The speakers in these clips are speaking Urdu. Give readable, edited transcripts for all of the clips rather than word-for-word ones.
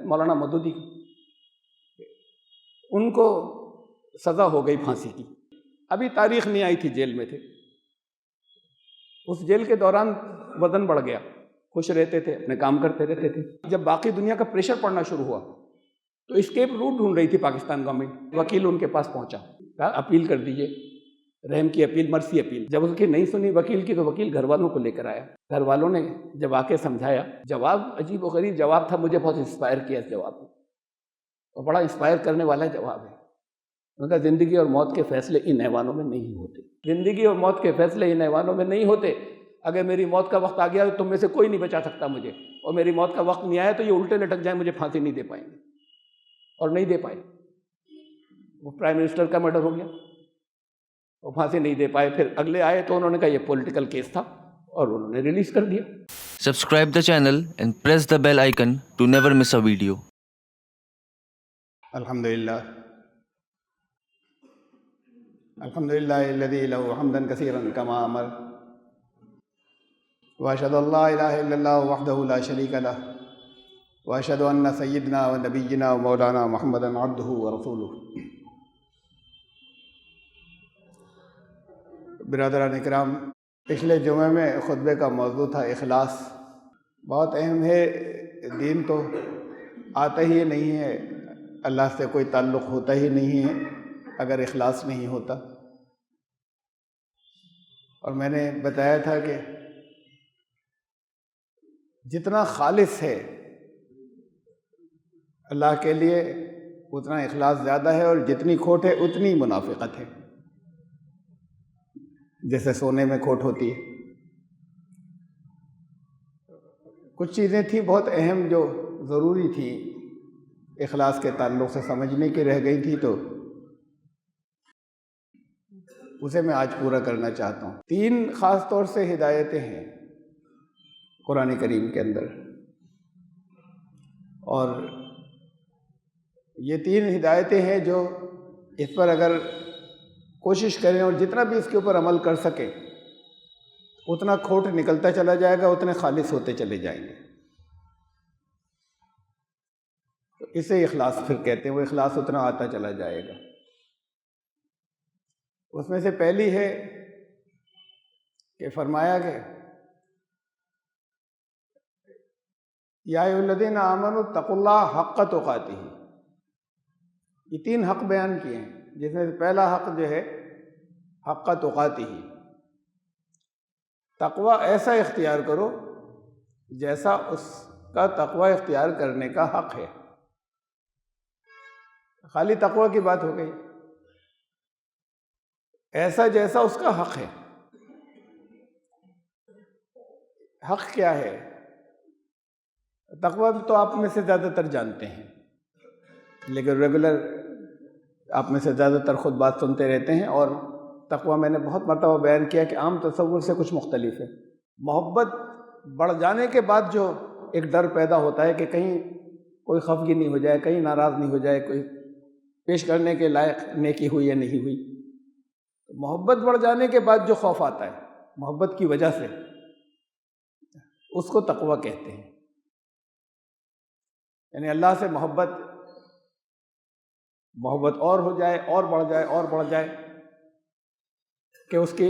مولانا مودودی ان کو سزا ہو گئی پھانسی کی، ابھی تاریخ نہیں آئی تھی، جیل میں تھے۔ اس جیل کے دوران وزن بڑھ گیا، خوش رہتے تھے، اپنے کام کرتے رہتے تھے۔ جب باقی دنیا کا پریشر پڑنا شروع ہوا تو اسکیپ روٹ ڈھونڈ رہی تھی پاکستان گورنمنٹ۔ وکیل ان کے پاس پہنچا، کہا اپیل کر دیجئے، رحم کی اپیل، مرسی اپیل۔ جب اس کی نہیں سنی وکیل کی تو وکیل گھر والوں کو لے کر آیا۔ گھر والوں نے جب آ کے سمجھایا، جواب عجیب و غریب جواب تھا، مجھے بہت انسپائر کیا اس جواب نے، اور بڑا انسپائر کرنے والا جواب ہے۔ انہوں نے کہا زندگی اور موت کے فیصلے ان ایوانوں میں نہیں ہوتے، زندگی اور موت کے فیصلے ان ایوانوں میں نہیں ہوتے۔ اگر میری موت کا وقت آ گیا تو تم میں سے کوئی نہیں بچا سکتا مجھے، اور میری موت کا وقت نہیں آیا تو یہ الٹے لٹک جائیں، مجھے پھانسی نہیں دے پائیں گے، اور نہیں دے پائے۔ وہ پرائم منسٹر کا مرڈر ہو گیا، وہ پھانسی نہیں دے پائے۔ پھر اگلے آئے تو انہوں نے کہا یہ پولیٹیکل کیس تھا، اور انہوں نے ریلیز کر دیا۔ Subscribe the channel and press the bell icon to never miss a video. الحمدللہ الحمدللہ الذی لہ حمدا کثیرا کما امر، واشہد ان لا الہ الا اللہ وحدہ لا شریک لہ، واشہد ان سیدنا و نبینا و مولانا محمدا عبدہ ورسولہ۔ برادران اکرام، پچھلے جمعے میں خطبے کا موضوع تھا اخلاص۔ بہت اہم ہے، دین تو آتا ہی نہیں ہے، اللہ سے کوئی تعلق ہوتا ہی نہیں ہے اگر اخلاص نہیں ہوتا۔ اور میں نے بتایا تھا کہ جتنا خالص ہے اللہ کے لیے اتنا اخلاص زیادہ ہے، اور جتنی کھوٹ ہے اتنی منافقت ہے، جیسے سونے میں کھوٹ ہوتی ہے۔ کچھ چیزیں تھیں بہت اہم جو ضروری تھیں اخلاص کے تعلق سے سمجھنے کی، رہ گئی تھی، تو اسے میں آج پورا کرنا چاہتا ہوں۔ 3 خاص طور سے ہدایتیں ہیں قرآن کریم کے اندر، اور یہ 3 ہدایتیں ہیں جو اس پر اگر کوشش کریں اور جتنا بھی اس کے اوپر عمل کر سکیں اتنا کھوٹ نکلتا چلا جائے گا، اتنے خالص ہوتے چلے جائیں گے۔ تو اسے اخلاص پھر کہتے ہیں، وہ اخلاص اتنا آتا چلا جائے گا۔ اس میں سے پہلی ہے کہ فرمایا کہ یا ایھا الذین آمنوا اتقوا اللہ حق تقاتہ۔ یہ 3 حق بیان کیے ہیں، جس میں سے پہلا حق جو ہے حق تقاتہ، تقوی ایسا اختیار کرو جیسا اس کا تقوی اختیار کرنے کا حق ہے۔ خالی تقوی کی بات ہو گئی، ایسا جیسا اس کا حق ہے۔ حق کیا ہے؟ تقوی تو آپ میں سے زیادہ تر جانتے ہیں، لیکن ریگولر آپ میں سے زیادہ تر خود بات سنتے رہتے ہیں، اور تقوی میں نے بہت مرتبہ بیان کیا کہ عام تصور سے کچھ مختلف ہے۔ محبت بڑھ جانے کے بعد جو ایک ڈر پیدا ہوتا ہے کہ کہیں کوئی خفگی نہیں ہو جائے، کہیں ناراض نہیں ہو جائے، کوئی پیش کرنے کے لائق نیکی ہوئی یا نہیں ہوئی۔ محبت بڑھ جانے کے بعد جو خوف آتا ہے محبت کی وجہ سے، اس کو تقوی کہتے ہیں۔ یعنی اللہ سے محبت اور ہو جائے، اور بڑھ جائے، اور بڑھ جائے، کہ اس کی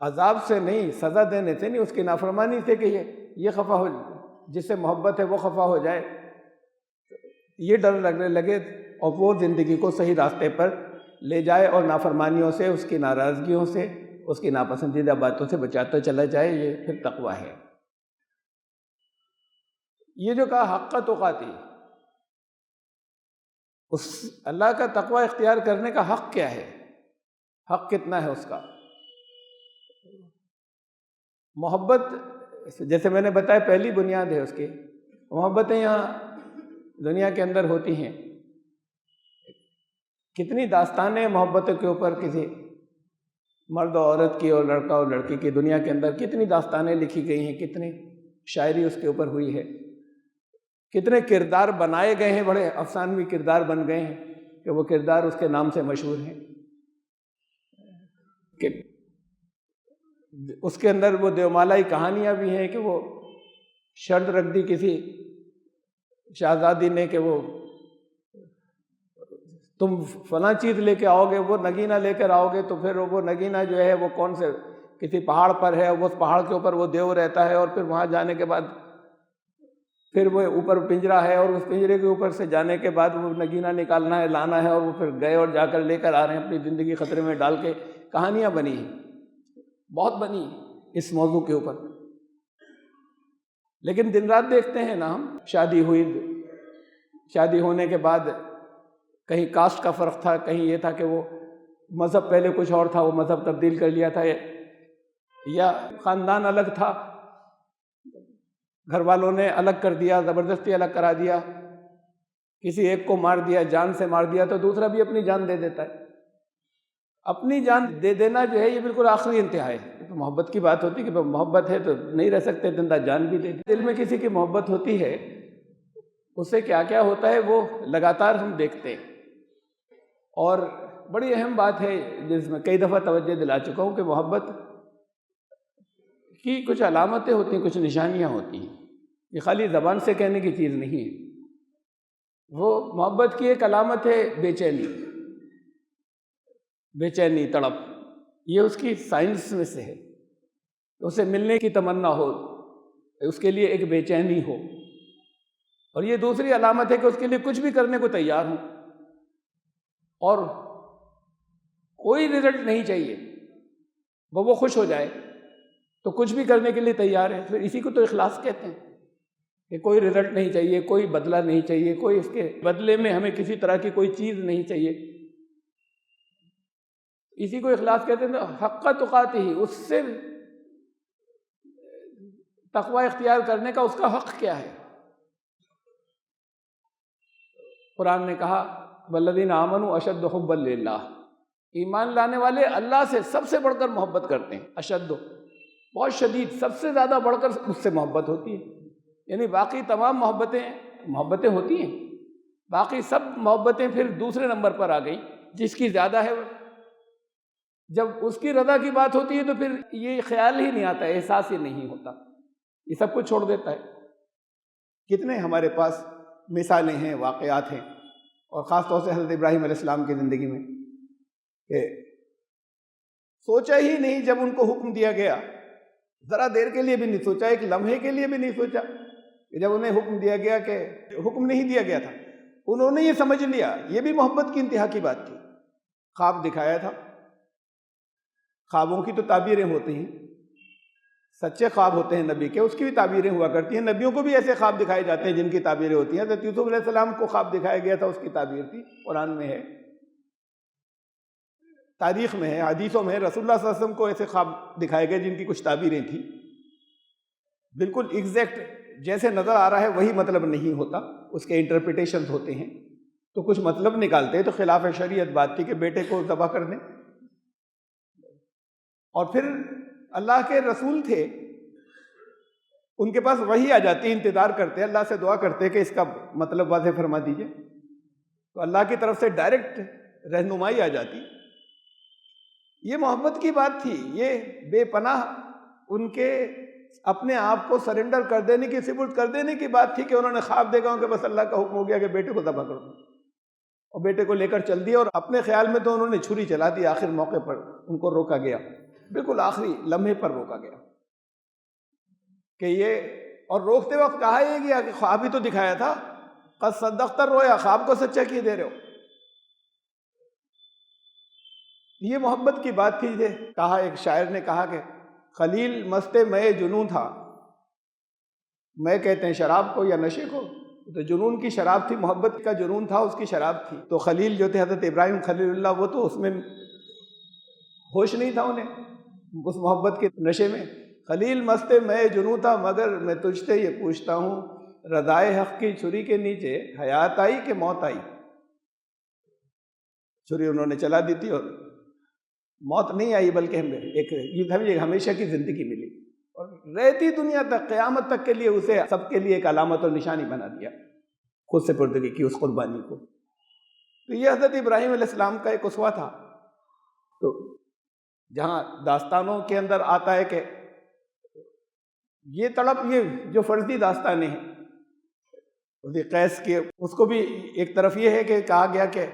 عذاب سے نہیں، سزا دینے سے نہیں، اس کی نافرمانی سے، کہ یہ خفا ہو، جس سے محبت ہے وہ خفا ہو جائے، یہ ڈر لگنے لگے، اور وہ زندگی کو صحیح راستے پر لے جائے، اور نافرمانیوں سے، اس کی ناراضگیوں سے، اس کی ناپسندیدہ باتوں سے بچاتا چلا جائے، یہ پھر تقوی ہے۔ یہ جو کہا حق تقاتہ، اس اللہ کا تقوی اختیار کرنے کا حق کیا ہے؟ حق کتنا ہے اس کا؟ محبت، جیسے میں نے بتایا پہلی بنیاد ہے اس کی، محبتیں یہاں دنیا کے اندر ہوتی ہیں، کتنی داستانیں محبتوں کے اوپر، کسی مرد و عورت کی اور لڑکا اور لڑکی کی، دنیا کے اندر کتنی داستانیں لکھی گئی ہیں، کتنی شاعری اس کے اوپر ہوئی ہے، کتنے کردار بنائے گئے ہیں، بڑے افسانوی کردار بن گئے ہیں کہ وہ کردار اس کے نام سے مشہور ہیں، کہ اس کے اندر وہ دیومالائی کہانیاں بھی ہیں کہ وہ شرط رکھ دی کسی شہزادی نے کہ وہ تم فلاں چیز لے کے آؤ گے، وہ نگینہ لے کر آؤ گے، تو پھر وہ نگینہ جو ہے وہ کون سے کسی پہاڑ پر ہے، وہ اس پہاڑ کے اوپر وہ دیو رہتا ہے، اور پھر وہاں جانے کے بعد پھر وہ اوپر پنجرا ہے، اور اس پنجرے کے اوپر سے جانے کے بعد وہ نگینہ نکالنا ہے، لانا ہے، اور وہ پھر گئے اور جا کر لے کر آ رہے ہیں، اپنی زندگی خطرے میں ڈال کے کہانیاں بنی ہیں، بہت بنی ہیں اس موضوع کے اوپر۔ لیکن دن رات دیکھتے ہیں نا ہم، شادی ہوئی، شادی ہونے کے بعد کہیں کاسٹ کا فرق تھا، کہیں یہ تھا کہ وہ مذہب پہلے کچھ اور تھا، وہ مذہب تبدیل کر لیا تھا، یا خاندان الگ تھا، گھر والوں نے الگ کر دیا، زبردستی الگ کرا دیا، کسی ایک کو مار دیا، جان سے مار دیا، تو دوسرا بھی اپنی جان دے دیتا ہے۔ اپنی جان دے دینا جو ہے یہ بالکل آخری انتہا ہے۔ تو محبت کی بات ہوتی ہے کہ محبت ہے تو نہیں رہ سکتے، زندہ جان بھی دے دی۔ دل میں کسی کی محبت ہوتی ہے، اس سے کیا کیا ہوتا ہے وہ لگاتار ہم دیکھتے ہیں۔ اور بڑی اہم بات ہے جس میں کئی دفعہ توجہ دلا چکا ہوں کہ محبت کی کچھ علامتیں ہوتی ہیں، کچھ نشانیاں ہوتی ہیں، یہ خالی زبان سے کہنے کی چیز نہیں ہے۔ وہ محبت کی ایک علامت ہے بے چینی، بے چینی، تڑپ، یہ اس کی سائنس میں سے ہے۔ اسے ملنے کی تمنا ہو، اس کے لیے ایک بے چینی ہو، اور یہ دوسری علامت ہے کہ اس کے لیے کچھ بھی کرنے کو تیار ہوں، اور کوئی رزلٹ نہیں چاہیے، وہ خوش ہو جائے تو کچھ بھی کرنے کے لیے تیار ہے۔ پھر اسی کو تو اخلاص کہتے ہیں کہ کوئی رزلٹ نہیں چاہیے، کوئی بدلہ نہیں چاہیے، کوئی اس کے بدلے میں ہمیں کسی طرح کی کوئی چیز نہیں چاہیے، اسی کو اخلاص کہتے ہیں۔ حق تقاتی ہی، اس سے تقوی اختیار کرنے کا اس کا حق کیا ہے؟ قرآن نے کہا والذین آمنوا اشد حبا للہ، ایمان لانے والے اللہ سے سب سے بڑھ کر محبت کرتے ہیں۔ اشد، بہت شدید، سب سے زیادہ بڑھ کر اس سے محبت ہوتی ہے۔ یعنی باقی تمام محبتیں ہوتی ہیں، باقی سب محبتیں پھر دوسرے نمبر پر آ گئیں، جس کی زیادہ ہے جب اس کی رضا کی بات ہوتی ہے تو پھر یہ خیال ہی نہیں آتا، احساس ہی نہیں ہوتا، یہ سب کچھ چھوڑ دیتا ہے۔ کتنے ہمارے پاس مثالیں ہیں، واقعات ہیں، اور خاص طور سے حضرت ابراہیم علیہ السلام کی زندگی میں کہ سوچا ہی نہیں جب ان کو حکم دیا گیا، ذرا دیر کے لیے بھی نہیں سوچا، ایک لمحے کے لیے بھی نہیں سوچا کہ جب انہیں حکم دیا گیا، کہ حکم نہیں دیا گیا تھا، انہوں نے یہ سمجھ لیا، یہ بھی محبت کی انتہا کی بات تھی۔ خواب دکھایا تھا، خوابوں کی تو تعبیریں ہوتی ہیں، سچے خواب ہوتے ہیں نبی کے، اس کی بھی تعبیریں ہوا کرتی ہیں، نبیوں کو بھی ایسے خواب دکھائے جاتے ہیں جن کی تعبیریں ہوتی ہیں۔ حضرت یوسف علیہ السلام کو خواب دکھایا گیا تھا، اس کی تعبیر تھی، قرآن میں ہے، تاریخ میں ہے، حدیثوں میں ہے، رسول اللہ صلی اللہ علیہ وسلم کو ایسے خواب دکھائے گئے جن کی کچھ تعبیریں تھیں۔ بالکل ایگزیکٹ جیسے نظر آ رہا ہے وہی مطلب نہیں ہوتا، اس کے انٹرپریٹیشنز ہوتے ہیں، تو کچھ مطلب نکالتے ہیں۔ تو خلاف شریعت بات تھی کہ بیٹے کو ذبح کر دیں، اور پھر اللہ کے رسول تھے، ان کے پاس وحی آ جاتی، انتظار کرتے، اللہ سے دعا کرتے کہ اس کا مطلب واضح فرما دیجئے، تو اللہ کی طرف سے ڈائریکٹ رہنمائی آ جاتی۔ یہ محبت کی بات تھی، یہ بے پناہ ان کے اپنے آپ کو سرنڈر کر دینے کی، سپرد کر دینے کی بات تھی کہ انہوں نے خواب دیکھا کہ بس اللہ کا حکم ہو گیا کہ بیٹے کو ذبح کر دو، اور بیٹے کو لے کر چل دیا، اور اپنے خیال میں تو انہوں نے چھری چلا دی، آخر موقع پر ان کو روکا گیا، بالکل آخری لمحے پر روکا گیا کہ یہ، اور روکتے وقت کہا یہ گیا کہ خواب ہی تو دکھایا تھا، قد صدقت الرؤیا، خواب کو سچا کیے دے رہے ہو۔ یہ محبت کی بات تھی۔ کہا ایک شاعر نے کہا کہ خلیل مست میں جنون تھا، میں کہتے ہیں شراب کو یا نشے کو، تو جنون کی شراب تھی، محبت کا جنون تھا، اس کی شراب تھی۔ تو خلیل جو تھے حضرت ابراہیم خلیل اللہ، وہ تو اس میں ہوش نہیں تھا انہیں، اس محبت کے نشے میں۔ خلیل مست میں جنوں تھا، مگر میں تجھ سے یہ پوچھتا ہوں، رضائے حق کی چھری کے نیچے حیات آئی کہ موت آئی؟ چھری انہوں نے چلا دی تھی، اور موت نہیں آئی، بلکہ ایک ہمیشہ کی زندگی ملی، اور رہتی دنیا تک، قیامت تک کے لیے اسے سب کے لیے ایک علامت اور نشانی بنا دیا، خود سے پردگی کی اس قربانی کو۔ تو یہ حضرت ابراہیم علیہ السلام کا ایک اسوہ تھا۔ تو جہاں داستانوں کے اندر آتا ہے کہ یہ تڑپ، یہ جو فرضی داستانیں ہیں، اسی قیس کے اس کو بھی ایک طرف یہ ہے کہ کہا گیا کہ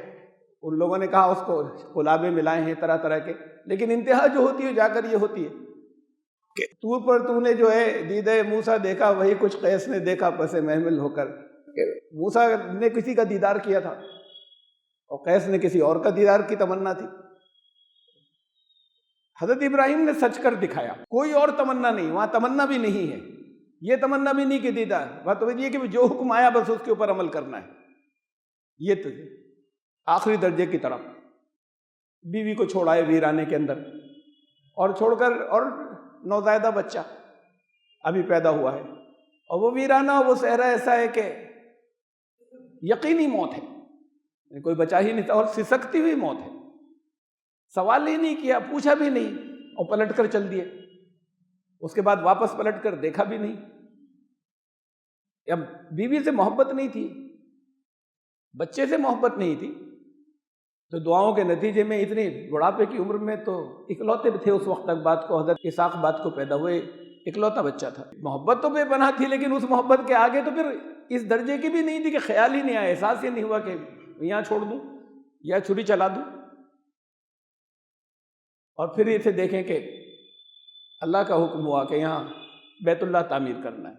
ان لوگوں نے کہا اس کو قلابے ملائے ہیں طرح طرح کے، لیکن انتہا جو ہوتی ہے جا کر یہ ہوتی ہے کہ طور پر تو نے جو ہے دیدہ موسیٰ دیکھا، وہی کچھ قیس نے دیکھا پس محمل ہو کر، کہ موسیٰ نے کسی کا دیدار کیا تھا اور قیس نے کسی اور کا دیدار کی تمنا تھی۔ حضرت ابراہیم نے سچ کر دکھایا، کوئی اور تمنا نہیں، وہاں تمنا بھی نہیں ہے، یہ تمنا بھی نہیں کہ دیدار، بات تو یہ کہ جو حکم آیا بس اس کے اوپر عمل کرنا ہے۔ یہ تو آخری درجے کی طرف بیوی کو چھوڑائے ویرانے کے اندر، اور چھوڑ کر، اور نوزائیدہ بچہ ابھی پیدا ہوا ہے، اور وہ ویرانہ، وہ صحرا ایسا ہے کہ یقینی موت ہے، کوئی بچا ہی نہیں تھا، اور سسکتی ہوئی موت ہے، سوال ہی نہیں کیا، پوچھا بھی نہیں، اور پلٹ کر چل دیے۔ اس کے بعد واپس پلٹ کر دیکھا بھی نہیں۔ اب بیوی سے محبت نہیں تھی، بچے سے محبت نہیں تھی، تو دعاؤں کے نتیجے میں اتنی بڑھاپے کی عمر میں تو اکلوتے تھے اس وقت تک، بات کو حضرت اسحاق بات کو پیدا ہوئے، اکلوتا بچہ تھا۔ محبت تو بے پناہ تھی، لیکن اس محبت کے آگے تو پھر اس درجے کی بھی نہیں تھی کہ خیال ہی نہیں آیا، احساس ہی نہیں ہوا کہ یہاں چھوڑ دوں یا چھری چلا دوں۔ اور پھر اسے دیکھیں کہ اللہ کا حکم ہوا کہ یہاں بیت اللہ تعمیر کرنا ہے۔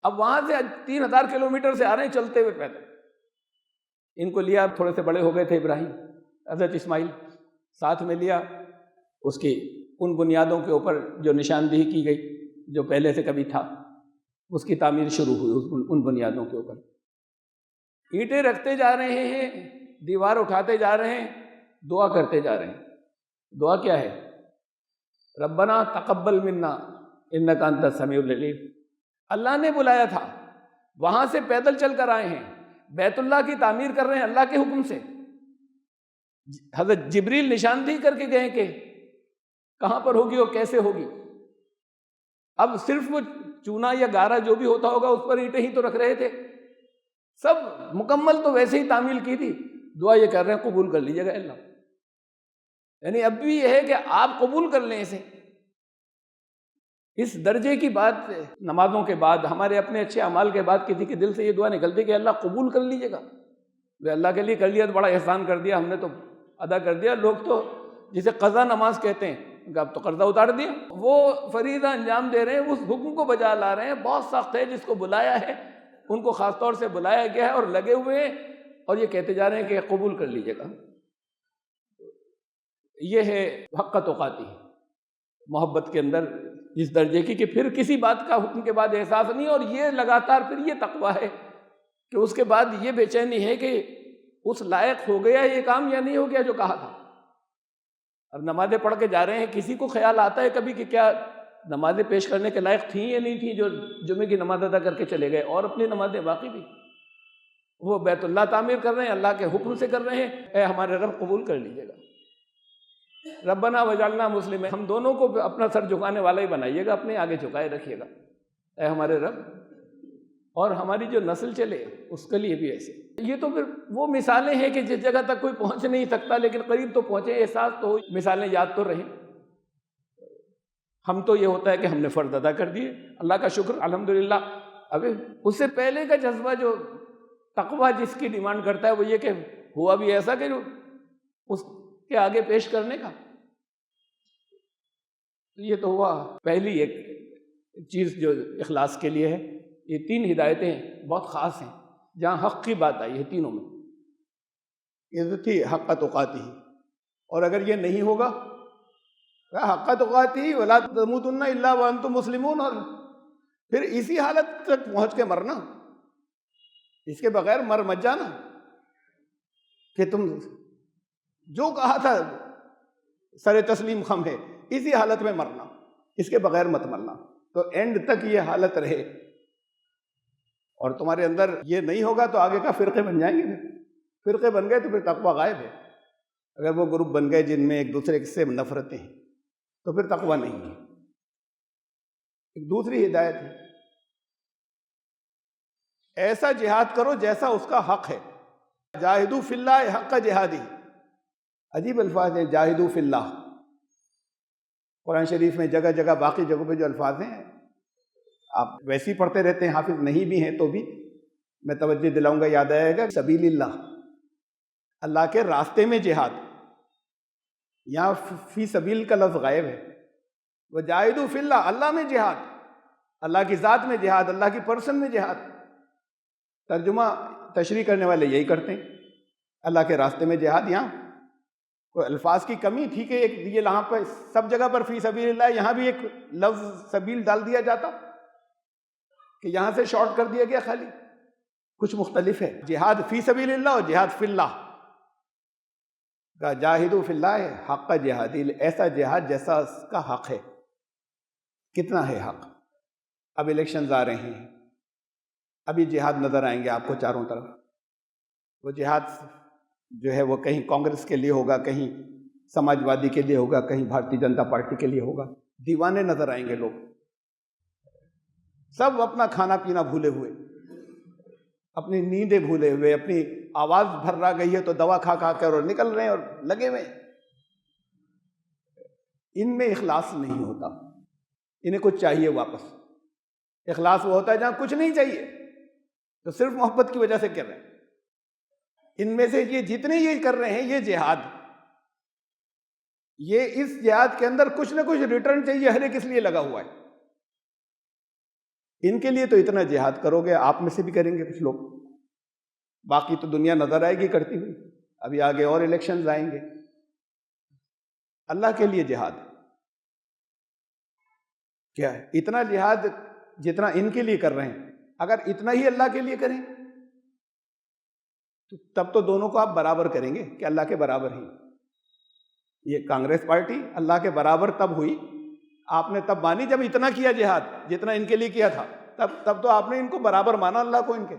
اب وہاں سے 3000 کلومیٹر سے آ رہے ہیں چلتے ہوئے پیدل، ان کو لیا، تھوڑے سے بڑے ہو گئے تھے ابراہیم، حضرت اسماعیل ساتھ میں لیا، اس کی ان بنیادوں کے اوپر جو نشاندہی کی گئی جو پہلے سے کبھی تھا، اس کی تعمیر شروع ہوئی ان بنیادوں کے اوپر۔ اینٹیں رکھتے جا رہے ہیں، دیوار اٹھاتے جا رہے ہیں، دعا کرتے جا رہے ہیں۔ دعا کیا ہے؟ ربنا تقبل منا انک انت السمیع العلیم۔ اللہ نے بلایا تھا، وہاں سے پیدل چل کر آئے ہیں، بیت اللہ کی تعمیر کر رہے ہیں اللہ کے حکم سے۔ حضرت جبریل نشاندہی کر کے گئے کہ کہاں پر ہوگی اور کیسے ہوگی۔ اب صرف وہ چونا یا گارا جو بھی ہوتا ہوگا اس پر اینٹیں ہی تو رکھ رہے تھے، سب مکمل تو ویسے ہی تعمیل کی تھی۔ دعا یہ کر رہے ہیں قبول کر لیجیے گا اللہ، یعنی اب بھی یہ ہے کہ آپ قبول کر لیں اسے۔ اس درجے کی بات نمازوں کے بعد، ہمارے اپنے اچھے اعمال کے بعد کسی کے دل سے یہ دعا نکلتی کہ اللہ قبول کر لیجیے گا۔ اللہ کے لیے کر لیا تو بڑا احسان کر دیا، ہم نے تو ادا کر دیا۔ لوگ تو جسے قضا نماز کہتے ہیں، اب تو قرضہ اتار دیا، وہ فریضہ انجام دے رہے ہیں، اس حکم کو بجا لا رہے ہیں۔ بہت سخت ہے، جس کو بلایا ہے ان کو خاص طور سے بلایا گیا ہے، اور لگے ہوئے ہیں اور یہ کہتے جا رہے ہیں کہ قبول کر لیجیے گا۔ یہ ہے حق تقاتی، محبت کے اندر اس درجے کی کہ پھر کسی بات کا حکم کے بعد احساس نہیں، اور یہ لگاتار پھر یہ تقویٰ ہے کہ اس کے بعد یہ بے چینی ہے کہ اس لائق ہو گیا یہ کام یا نہیں ہو گیا جو کہا تھا۔ اب نمازیں پڑھ کے جا رہے ہیں، کسی کو خیال آتا ہے کبھی کہ کیا نمازیں پیش کرنے کے لائق تھیں یا نہیں تھیں جو جمعے کی نماز ادا کر کے چلے گئے، اور اپنی نمازیں باقی بھی وہ بیت اللہ تعمیر کر رہے ہیں، اللہ کے حکم سے کر رہے ہیں۔ اے ہمارے رب قبول کر لیجیے گا، ربنا وجعلنا مسلمین، ہم دونوں کو اپنا سر جھکانے والا ہی بنائیے گا، اپنے آگے جھکائے رکھیے گا اے ہمارے رب، اور ہماری جو نسل چلے اس کے لیے بھی ایسے۔ یہ تو پھر وہ مثالیں ہیں کہ جس جگہ تک کوئی پہنچ نہیں سکتا، لیکن قریب تو پہنچے، احساس تو ہو، مثالیں یاد تو رہیں۔ ہم تو یہ ہوتا ہے کہ ہم نے فرض ادا کر دیے، اللہ کا شکر الحمدللہ۔ اب اس سے پہلے کا جذبہ جو تقویٰ جس کی ڈیمانڈ کرتا ہے وہ یہ کہ ہوا بھی ایسا کہ جو اس کے آگے پیش کرنے کا۔ یہ تو ہوا پہلی ایک چیز جو اخلاص کے لیے ہے۔ یہ 3 ہدایتیں بہت خاص ہیں جہاں حق کی بات آئی ہے، تینوں میں یہ تھی حق تقاتی، اور اگر یہ نہیں ہوگا حق تقاتی ولا تموتن الا وانتم مسلمون، اور پھر اسی حالت تک پہنچ کے مرنا، اس کے بغیر مر مت جانا کہ تم جو کہا تھا سر تسلیم خم ہے، اسی حالت میں مرنا، اس کے بغیر مت مرنا، تو اینڈ تک یہ حالت رہے۔ اور تمہارے اندر یہ نہیں ہوگا تو آگے کا فرقے بن جائیں گے، فرقے بن گئے تو پھر تقویٰ غائب ہے۔ اگر وہ گروپ بن گئے جن میں ایک دوسرے سے نفرتیں ہیں تو پھر تقویٰ نہیں ہے۔ ایک دوسری ہدایت ہے، ایسا جہاد کرو جیسا اس کا حق ہے، جاہدوا فی اللہ حق جہادی۔ عجیب الفاظ ہیں، جاہدوا فی اللہ، قرآن شریف میں جگہ جگہ باقی جگہوں پہ جو الفاظ ہیں آپ ویسے ہی پڑھتے رہتے ہیں، حافظ نہیں بھی ہیں تو بھی میں توجہ دلاؤں گا، یاد آئے گا، سبیل اللہ، اللہ کے راستے میں جہاد. یہاں فی سبیل کا لفظ غائب ہے. وجاہدوا فی اللہ، اللہ میں جہاد، اللہ کی ذات میں جہاد، اللہ کی پرسن میں جہاد. ترجمہ تشریح کرنے والے یہی کرتے ہیں، اللہ کے راستے میں جہاد. یہاں کوئی الفاظ کی کمی تھی کہ ایک یہ یہاں پہ سب جگہ پر فی سبیل اللہ، یہاں بھی ایک لفظ سبیل ڈال دیا جاتا کہ یہاں سے شارٹ کر دیا گیا خالی. کچھ مختلف ہے. جہاد فی سبیل اللہ اور جہاد فی اللہ کا جاہدوا فی اللہ ہے حق جہادی، ایسا جہاد جیسا اس کا حق ہے. کتنا ہے حق؟ اب الیکشنز آ رہے ہیں، ابھی جہاد نظر آئیں گے آپ کو چاروں طرف. وہ جہاد جو ہے وہ کہیں کانگریس کے لیے ہوگا، کہیں سماجوادی کے لیے ہوگا، کہیں بھارتی جنتا پارٹی کے لیے ہوگا. دیوانے نظر آئیں گے لوگ، سب اپنا کھانا پینا بھولے ہوئے، اپنی نیندیں بھولے ہوئے، اپنی آواز بھر رہا گئی ہے تو دوا کھا کھا کر اور نکل رہے ہیں اور لگے ہوئے. ان میں اخلاص نہیں ہوتا. انہیں کچھ چاہیے واپس. اخلاص وہ ہوتا ہے جہاں کچھ نہیں چاہیے تو صرف محبت کی وجہ سے کر رہے ہیں. ان میں سے یہ جتنے یہ کر رہے ہیں یہ جہاد، یہ اس جہاد کے اندر کچھ نہ کچھ ریٹرن چاہیے، ہر ایک اس لیے لگا ہوا ہے. ان کے لیے تو اتنا جہاد کرو گے، آپ میں سے بھی کریں گے کچھ لوگ، باقی تو دنیا نظر آئے گی کرتی ہوئی. ابھی آگے اور الیکشنز آئیں گے. اللہ کے لیے جہاد کیا ہے؟ اتنا جہاد جتنا ان کے لیے کر رہے ہیں، اگر اتنا ہی اللہ کے لیے کریں تو تب تو دونوں کو آپ برابر کریں گے کہ اللہ کے برابر ہی. یہ کانگریس پارٹی اللہ کے برابر تب ہوئی، آپ نے تب مانی جب اتنا کیا جہاد جتنا ان کے لیے کیا تھا، تب تو آپ نے ان کو برابر مانا اللہ کو ان کے.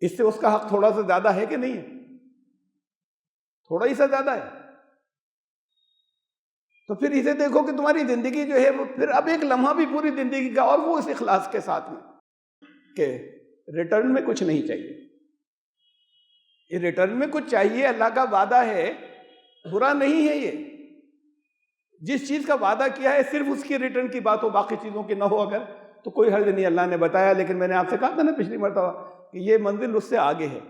اس سے اس کا حق تھوڑا سا زیادہ ہے کہ نہیں ہے؟ تھوڑا ہی سا زیادہ ہے. تو پھر اسے دیکھو کہ تمہاری زندگی جو ہے وہ پھر اب ایک لمحہ بھی پوری زندگی کا، اور وہ اس اخلاص کے ساتھ میں کہ ریٹرن میں کچھ نہیں چاہیے. یہ ریٹرن میں کچھ چاہیے، اللہ کا وعدہ ہے، برا نہیں ہے. یہ جس چیز کا وعدہ کیا ہے صرف اس کی ریٹرن کی بات ہو، باقی چیزوں کی نہ ہو اگر، تو کوئی حرج نہیں. اللہ نے بتایا، لیکن میں نے آپ سے کہا تھا نا پچھلی مرتبہ کہ یہ منزل اس سے آگے ہے،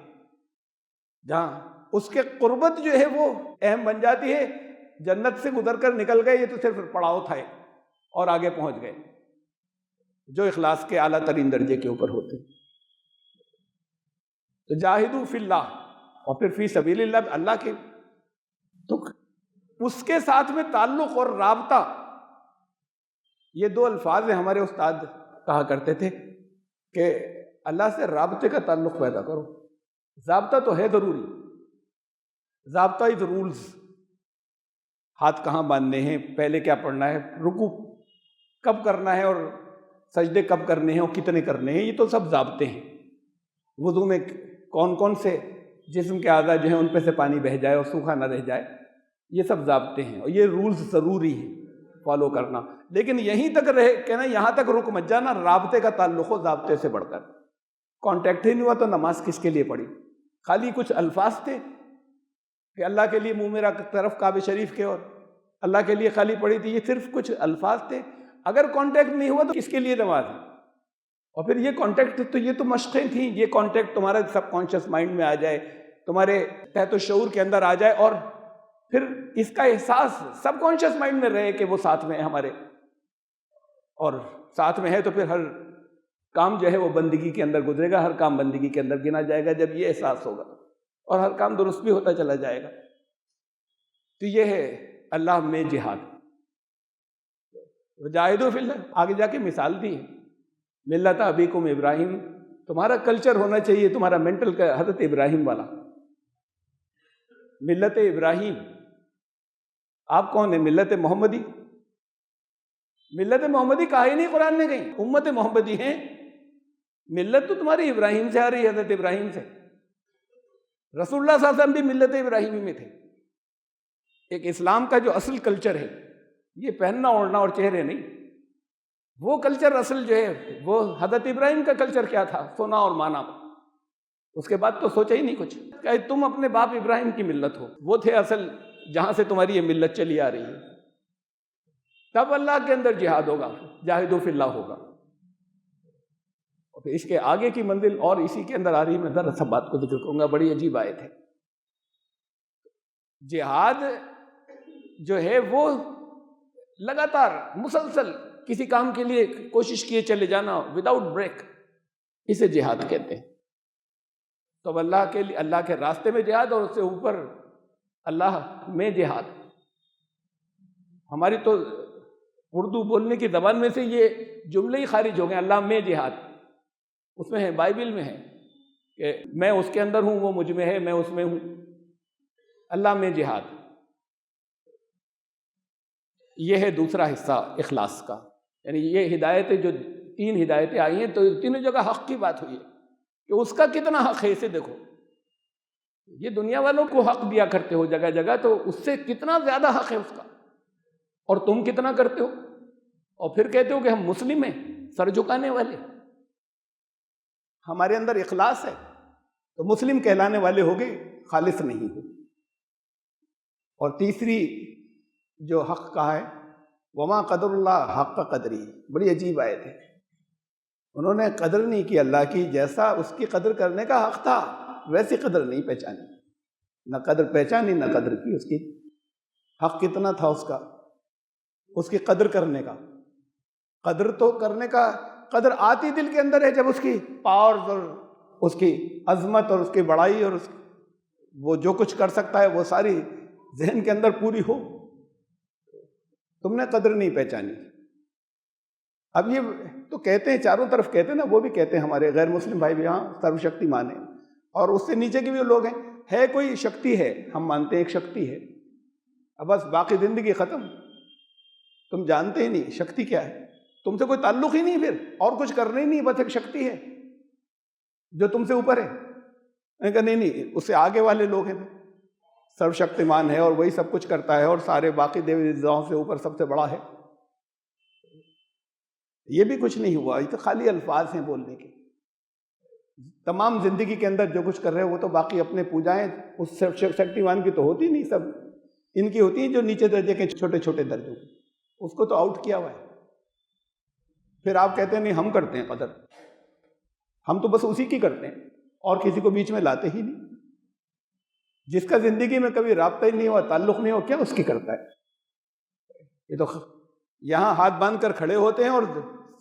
جہاں اس کے قربت جو ہے وہ اہم بن جاتی ہے. جنت سے گزر کر نکل گئے، یہ تو صرف پڑاؤ تھا اور آگے پہنچ گئے، جو اخلاص کے اعلیٰ ترین درجے کے اوپر ہوتے. تو جاہدوا فی اللہ اور پھر فی سبیل اللہ، اللہ کے تو اس کے ساتھ میں تعلق اور رابطہ، یہ دو الفاظ ہیں. ہمارے استاد کہا کرتے تھے کہ اللہ سے رابطے کا تعلق پیدا کرو. ضابطہ تو ہے ضروری، ضابطہ از رولز. ہاتھ کہاں باندھنے ہیں، پہلے کیا پڑھنا ہے، رکوع کب کرنا ہے اور سجدے کب کرنے ہیں اور کتنے کرنے ہیں، یہ تو سب ضابطے ہیں. وضو میں کون کون سے جسم کے اعضاء جو ہیں ان پہ سے پانی بہہ جائے اور سوکھا نہ رہ جائے، یہ سب ضابطے ہیں اور یہ رولز ضروری ہیں فالو کرنا. لیکن یہیں تک رہے کہنا، یہاں تک رک مت جانا، رابطے کا تعلق ہو ضابطے سے بڑھ کر. کانٹیکٹ ہی نہیں ہوا تو نماز کس کے لیے پڑھی؟ خالی کچھ الفاظ تھے کہ اللہ کے لیے منہ میرا طرف کعبہ شریف کے، اور اللہ کے لیے خالی پڑھی تھی. یہ صرف کچھ الفاظ تھے. اگر کانٹیکٹ نہیں ہوا تو کس کے لیے نماز ہے؟ اور پھر یہ کانٹیکٹ تو یہ تو مشقیں تھیں. یہ کانٹیکٹ تمہارے سب کانشیس مائنڈ میں آ جائے، تمہارے تحت الشعور کے اندر آ جائے، اور پھر اس کا احساس سب کانشیس مائنڈ میں رہے کہ وہ ساتھ میں ہے ہمارے، اور ساتھ میں ہے تو پھر ہر کام جو ہے وہ بندگی کے اندر گزرے گا، ہر کام بندگی کے اندر گنا جائے گا جب یہ احساس ہوگا، اور ہر کام درست بھی ہوتا چلا جائے گا. تو یہ ہے اللہ میں جہاد. جاہدوا فی اللہ، آگے جا کے مثال دی ہے ملت ابیکم ابراہیم. تمہارا کلچر ہونا چاہیے، تمہارا مینٹل کا حضرت ابراہیم والا. ملت ابراہیم، آپ کون ہیں؟ ملت محمدی. ملت محمدی کہا ہی نہیں قرآن نے کہیں، امت محمدی ہیں. ملت تو تمہاری ابراہیم سے آ رہی ہے، حضرت ابراہیم سے. رسول اللہ صلی اللہ علیہ وسلم بھی ملت ابراہیمی میں تھے. ایک اسلام کا جو اصل کلچر ہے یہ پہننا اوڑھنا اور چہرے نہیں، وہ کلچر اصل جو ہے وہ حضرت ابراہیم کا کلچر کیا تھا؟ سونا اور مانا. اس کے بعد تو سوچا ہی نہیں کچھ کہ تم اپنے باپ ابراہیم کی ملت ہو. وہ تھے اصل جہاں سے تمہاری یہ ملت چلی آ رہی ہے. تب اللہ کے اندر جہاد ہوگا، جاہدوا فی اللہ ہوگا. اور پھر اس کے آگے کی منزل اور اسی کے اندر آ رہی ہے. میں ذرا سب بات کو ذکر کروں گا, بڑی عجیب آیت ہے. جہاد جو ہے وہ لگاتار مسلسل کسی کام کے لیے کوشش کیے چلے جانا وداؤٹ بریک, اسے جہاد کہتے ہیں. تو اللہ کے لیے, اللہ کے راستے میں جہاد, اور اس سے اوپر اللہ میں جہاد. ہماری تو اردو بولنے کی زبان میں سے یہ جملے ہی خارج ہو گئے, اللہ میں جہاد. اس میں ہے, بائبل میں ہے کہ میں اس کے اندر ہوں, وہ مجھ میں ہے, میں اس میں ہوں. اللہ میں جہاد, یہ ہے دوسرا حصہ اخلاص کا. یعنی یہ ہدایتیں جو 3 ہدایتیں آئی ہیں, تو تینوں جگہ حق کی بات ہوئی ہے کہ اس کا کتنا حق ہے اسے دیکھو. یہ دنیا والوں کو حق دیا کرتے ہو جگہ جگہ, تو اس سے کتنا زیادہ حق ہے اس کا, اور تم کتنا کرتے ہو, اور پھر کہتے ہو کہ ہم مسلم ہیں, سر جھکانے والے. ہمارے اندر اخلاص ہے تو مسلم کہلانے والے ہو گئے, خالص نہیں ہو. اور تیسری جو حق کہا ہے, وما قدر اللہ حق قدری, بڑی عجیب آیت ہے. انہوں نے قدر نہیں کی اللہ کی جیسا اس کی قدر کرنے کا حق تھا, ویسی قدر نہیں پہچانی. نہ قدر پہچانی نہ قدر کی. اس کی حق کتنا تھا اس کی قدر کرنے کا. قدر تو کرنے کا, قدر آتی دل کے اندر ہے جب اس کی پاورز اور اس کی عظمت اور اس کی بڑائی اور وہ جو کچھ کر سکتا ہے وہ ساری ذہن کے اندر پوری ہو. تم نے قدر نہیں پہچانی. اب یہ تو کہتے ہیں, چاروں طرف کہتے ہیں نا, وہ بھی کہتے ہیں ہمارے غیر مسلم بھائی بھی, ہاں سرو شکتی مان ہیں, اور اس سے نیچے کے بھی لوگ ہیں. ہے کوئی شکتی ہے, ہم مانتے ہیں ایک شکتی ہے, اب بس باقی زندگی ختم. تم جانتے ہی نہیں شکتی کیا ہے, تم سے کوئی تعلق ہی نہیں, پھر اور کچھ کرنا ہی نہیں, بس ایک شکتی ہے جو تم سے اوپر ہے. میں نے کہا نہیں, اس سے آگے والے لوگ ہیں, سرو شکتیمان ہے اور وہی سب کچھ کرتا ہے, اور سارے باقی دیوی دیوتاؤں سے اوپر سب سے بڑا ہے. یہ بھی کچھ نہیں ہوا, یہ تو خالی الفاظ ہیں بولنے کے. تمام زندگی کے اندر جو کچھ کر رہے ہیں وہ تو باقی اپنے پوجائیں اس شکتیمان کی تو ہوتی نہیں, سب ان کی ہوتی ہیں جو نیچے درجے کے چھوٹے چھوٹے درجوں کی. اس کو تو آؤٹ کیا ہوا ہے. پھر آپ کہتے ہیں نہیں ہم کرتے ہیں قدر, ہم تو بس اسی کی کرتے ہیں اور کسی کو بیچ میں لاتے ہی نہیں. جس کا زندگی میں کبھی رابطہ ہی نہیں ہوا, تعلق نہیں ہوا, کیا اس کی کرتا ہے. یہ تو یہاں ہاتھ باندھ کر کھڑے ہوتے ہیں اور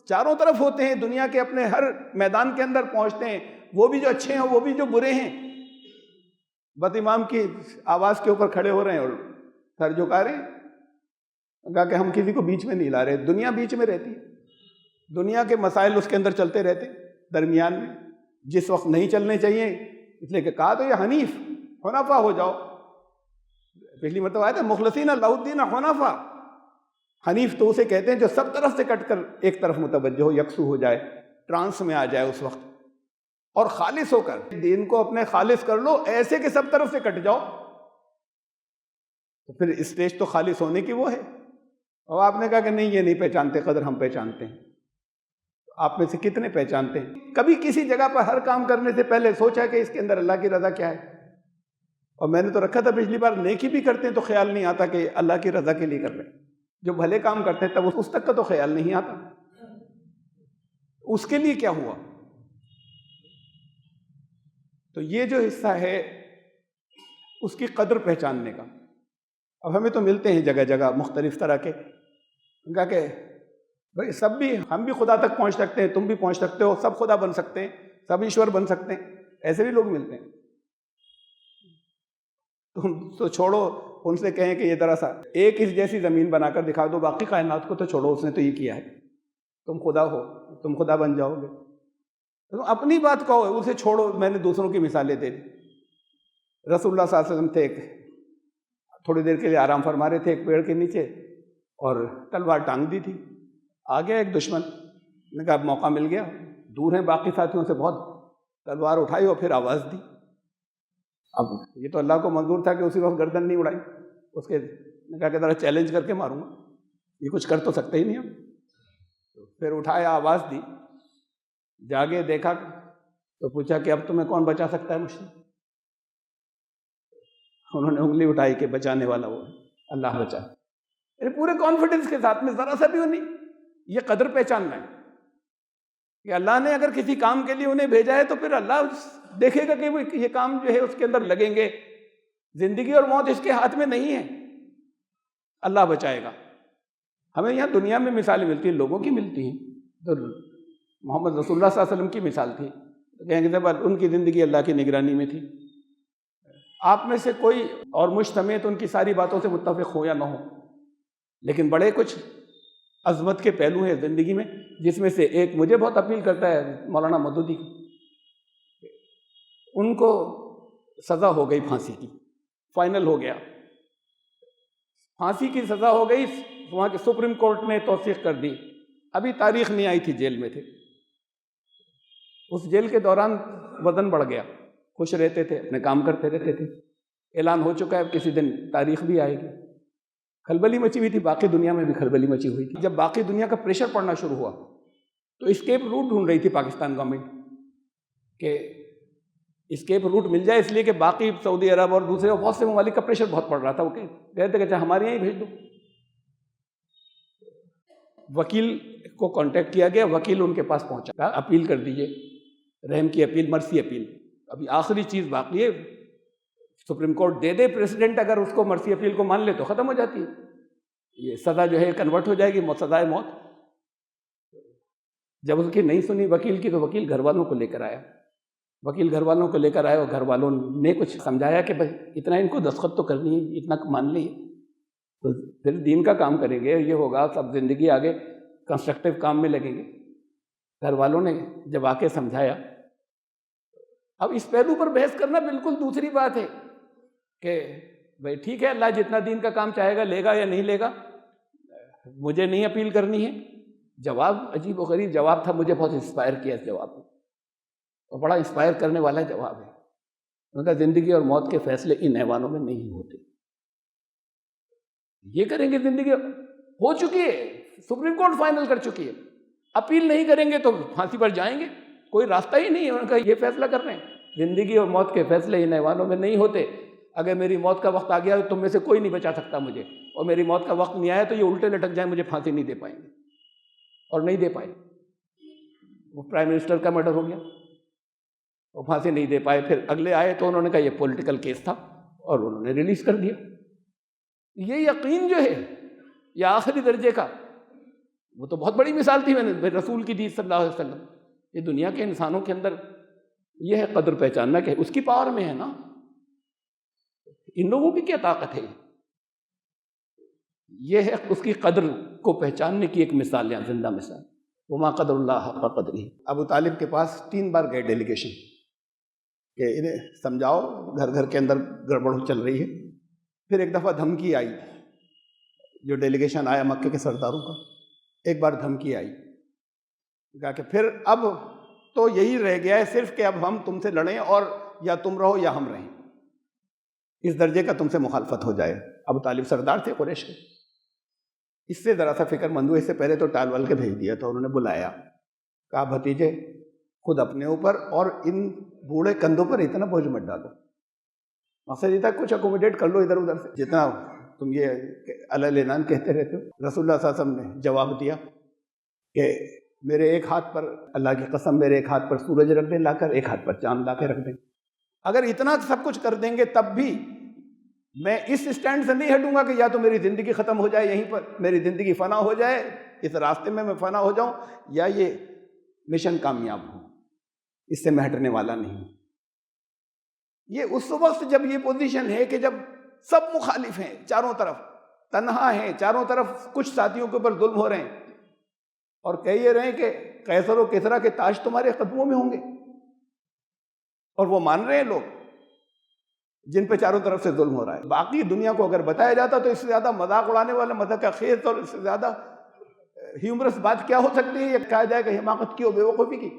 چاروں طرف ہوتے ہیں, دنیا کے اپنے ہر میدان کے اندر پہنچتے ہیں, وہ بھی جو اچھے ہیں وہ بھی جو برے ہیں, بس امام کی آواز کے اوپر کھڑے ہو رہے ہیں اور سر جھکا رہے ہیں. کہا کہ ہم کسی کو بیچ میں نہیں لا رہے, دنیا بیچ میں رہتی ہے, دنیا کے مسائل اس کے اندر چلتے رہتے درمیان میں, جس وقت نہیں چلنے چاہیے, اس لیے کہ کہا تو یہ حنیف حنفا ہو جاؤ. پچھلی مرتبہ آیا تھا مخلصین لہ الدین حنفا. حنیف تو اسے کہتے ہیں جو سب طرف سے کٹ کر ایک طرف متوجہ ہو, یکسو ہو جائے, ٹرانس میں آ جائے اس وقت, اور خالص ہو کر دین کو اپنے خالص کر لو, ایسے کہ سب طرف سے کٹ جاؤ. تو پھر اسٹیج تو خالص ہونے کی وہ ہے. اور آپ نے کہا کہ نہیں یہ نہیں پہچانتے قدر, ہم پہچانتے ہیں. آپ میں سے کتنے پہچانتے ہیں کبھی کسی جگہ پر ہر کام کرنے سے پہلے سوچا کہ اس کے اندر اللہ کی رضا کیا ہے؟ اور میں نے تو رکھا تھا پچھلی بار, نیکی بھی کرتے ہیں تو خیال نہیں آتا کہ اللہ کی رضا کے لیے کر رہے ہیں. جو بھلے کام کرتے ہیں تب اس تک کا تو خیال نہیں آتا اس کے لیے کیا ہوا. تو یہ جو حصہ ہے اس کی قدر پہچاننے کا. اب ہمیں تو ملتے ہیں جگہ جگہ مختلف طرح کے, کہا کہ بھائی سب بھی, ہم بھی خدا تک پہنچ سکتے ہیں, تم بھی پہنچ سکتے ہو, سب خدا بن سکتے ہیں, سب ایشور بن سکتے ہیں, ایسے بھی لوگ ملتے ہیں. تم تو چھوڑو, ان سے کہیں کہ یہ ذرا سا ایک اس جیسی زمین بنا کر دکھا دو, باقی کائنات کو تو چھوڑو, اس نے تو یہ کیا ہے, تم خدا ہو, تم خدا بن جاؤ گے. تم اپنی بات کہو, اسے چھوڑو. میں نے دوسروں کی مثالیں دے دی. رسول اللہ صلی اللہ علیہ وسلم تھے, تھوڑی دیر کے لیے آرام فرما رہے تھے ایک پیڑ کے نیچے, اور تلوار ٹانگ دی تھی. آ گیا ایک دشمن, نے کہا اب موقع مل گیا, دور ہیں باقی ساتھیوں سے بہت, تلوار اٹھائی اور پھر آواز دی. اب یہ تو اللہ کو منظور تھا کہ اسی وقت گردن نہیں اڑائی, اس کے نے کہا کہ ذرا چیلنج کر کے ماروں گا, یہ کچھ کر تو سکتے ہی نہیں ہم. پھر اٹھایا, آواز دی, جاگے دیکھا تو پوچھا کہ اب تمہیں کون بچا سکتا ہے مجھ سے؟ انہوں نے انگلی اٹھائی کہ بچانے والا وہ اللہ بچا. پورے کانفیڈنس کے ساتھ میں, ذرا سا بھی نہیں, یہ قدر پہچاننا ہے. کہ اللہ نے اگر کسی کام کے لیے انہیں بھیجا ہے تو پھر اللہ دیکھے گا کہ وہ یہ کام جو ہے اس کے اندر لگیں گے. زندگی اور موت اس کے ہاتھ میں نہیں ہے, اللہ بچائے گا. ہمیں یہاں دنیا میں مثالیں ملتی ہیں, لوگوں کی ملتی ہیں. تو محمد رسول اللہ صلی اللہ علیہ وسلم کی مثال تھی, کہیں گے ان کی زندگی اللہ کی نگرانی میں تھی. آپ میں سے کوئی اور مجھ سمیت ان کی ساری باتوں سے متفق ہو یا نہ ہو, لیکن بڑے کچھ عظمت کے پہلو ہیں زندگی میں, جس میں سے ایک مجھے بہت اپیل کرتا ہے مولانا مودودی کی. ان کو سزا ہو گئی پھانسی کی, فائنل ہو گیا, پھانسی کی سزا ہو گئی. وہاں کے سپریم کورٹ نے توثیق کر دی. ابھی تاریخ نہیں آئی تھی, جیل میں تھے. اس جیل کے دوران وزن بڑھ گیا, خوش رہتے تھے, اپنے کام کرتے رہتے تھے. اعلان ہو چکا ہے اب کسی دن تاریخ بھی آئے گی. کھلبلی مچی ہوئی تھی, باقی دنیا میں بھی کھلبلی مچی ہوئی تھی. جب باقی دنیا کا پریشر پڑنا شروع ہوا تو اسکیپ روٹ ڈھونڈ رہی تھی پاکستان گورنمنٹ کہ اسکیپ روٹ مل جائے, اس لیے کہ باقی سعودی عرب اور دوسرے بہت سے ممالک کا پریشر بہت پڑ رہا تھا. وہ کہتے کہ ہمارے یہاں ہی بھیج دو. وکیل کو کانٹیکٹ کیا گیا, وکیل ان کے پاس پہنچا, اپیل کر دیجئے, رحم کی اپیل, مرسی اپیل. ابھی آخری چیز باقی ہے, سپریم کورٹ دے دے پریسیڈنٹ, اگر اس کو مرسی اپیل کو مان لے تو ختم ہو جاتی ہے. یہ سزا جو ہے کنورٹ ہو جائے گی سزائے موت. جب اس کی نہیں سنی وکیل کی تو وکیل گھر والوں کو لے کر آیا. وکیل گھر والوں کو لے کر آیا اور گھر والوں نے کچھ سمجھایا کہ بھائی اتنا ان کو دستخط تو کرنی ہے, اتنا مان لیے تو پھر دین کا کام کریں گے, یہ ہوگا, سب زندگی آگے کنسٹرکٹیو کام میں لگیں گے. گھر والوں نے جب آ کے سمجھایا. اب اس پہلو پر بحث کرنا بالکل دوسری بات ہے کہ بھائی ٹھیک ہے, اللہ جتنا دین کا کام چاہے گا لے گا یا نہیں لے گا, مجھے نہیں اپیل کرنی ہے. جواب عجیب و غریب جواب تھا, مجھے بہت انسپائر کیا اس جواب نے, اور بڑا انسپائر کرنے والا جواب ہے. ان کا زندگی اور موت کے فیصلے ان حیوانوں میں نہیں ہوتے. یہ کریں گے, زندگی ہو چکی ہے, سپریم کورٹ فائنل کر چکی ہے, اپیل نہیں کریں گے تو پھانسی پر جائیں گے, کوئی راستہ ہی نہیں ہے. ان کا یہ فیصلہ کر رہے ہیں, زندگی اور موت کے فیصلے ان حیوانوں میں نہیں ہوتے. اگر میری موت کا وقت آ گیا تو تم میں سے کوئی نہیں بچا سکتا مجھے, اور میری موت کا وقت نہیں آیا تو یہ الٹے لٹک جائیں, مجھے پھانسی نہیں دے پائیں گے, اور نہیں دے پائے. وہ پرائم منسٹر کا مرڈر ہو گیا, وہ پھانسی نہیں دے پائے. پھر اگلے آئے تو انہوں نے کہا یہ پولیٹیکل کیس تھا, اور انہوں نے ریلیز کر دیا. یہ یقین جو ہے یہ آخری درجے کا, وہ تو بہت بڑی مثال تھی میں نے رسول کی دی صلی اللہ علیہ وسلم. یہ دنیا کے انسانوں کے اندر یہ ہے قدر پہچاننا کہ اس کی پاور میں ہے نا. ان لوگوں کی کیا طاقت ہے, یہ ہے اس کی قدر کو پہچاننے کی ایک مثال, یہاں زندہ مثال. وما قدر اللہ حق قدرہ. ابو طالب کے پاس 3 بار گئے ڈیلیگیشن کہ انہیں سمجھاؤ, گھر گھر کے اندر گڑبڑ چل رہی ہے. پھر ایک دفعہ دھمکی آئی, جو ڈیلیگیشن آیا مکے کے سرداروں کا, ایک بار دھمکی آئی, کہا کہ پھر اب تو یہی رہ گیا ہے صرف کہ اب ہم تم سے لڑیں, اور یا تم رہو یا ہم رہیں, اس درجے کا تم سے مخالفت ہو جائے. ابو طالب سردار تھے قریش کے, اس سے ذرا سا فکر مند ہوئے. اس سے پہلے تو ٹال ول کے بھیج دیا تھا. انہوں نے بلایا, کہا بھتیجے خود اپنے اوپر اور ان بوڑھے کندھوں پر اتنا بوجھ مت ڈالو, مقصد یہ تھا کچھ اکوموڈیٹ کر لو ادھر ادھر سے, جتنا تم یہ اعلان کہتے رہتے ہو. رسول اللہ صلی اللہ علیہ وسلم نے جواب دیا کہ میرے ایک ہاتھ پر, اللہ کی قسم, میرے ایک ہاتھ پر سورج رکھ دیں لا کر, ایک ہاتھ پر چاند لا کے رکھ دیں. اگر اتنا سب کچھ کر دیں گے تب بھی میں اس اسٹینڈ سے نہیں ہٹوں گا کہ یا تو میری زندگی ختم ہو جائے یہیں پر, میری زندگی فنا ہو جائے اس راستے میں فنا ہو جاؤں, یا یہ مشن کامیاب ہو. اس سے میں ہٹنے والا نہیں ہوں. یہ اس وقت جب یہ پوزیشن ہے کہ جب سب مخالف ہیں, چاروں طرف تنہا ہیں, چاروں طرف کچھ ساتھیوں کے اوپر ظلم ہو رہے ہیں, اور کہہ یہ رہے ہیں کہ قیصر و کسریٰ کے تاج تمہارے قدموں میں ہوں گے, اور وہ مان رہے ہیں لوگ جن پہ چاروں طرف سے ظلم ہو رہا ہے. باقی دنیا کو اگر بتایا جاتا تو اس سے زیادہ مذاق اڑانے والا, مذاق خیز اور اس سے زیادہ ہیومرس بات کیا ہو سکتی ہے. یہ کہا جائے کہ حماقت کی اور بے وقوفی کی,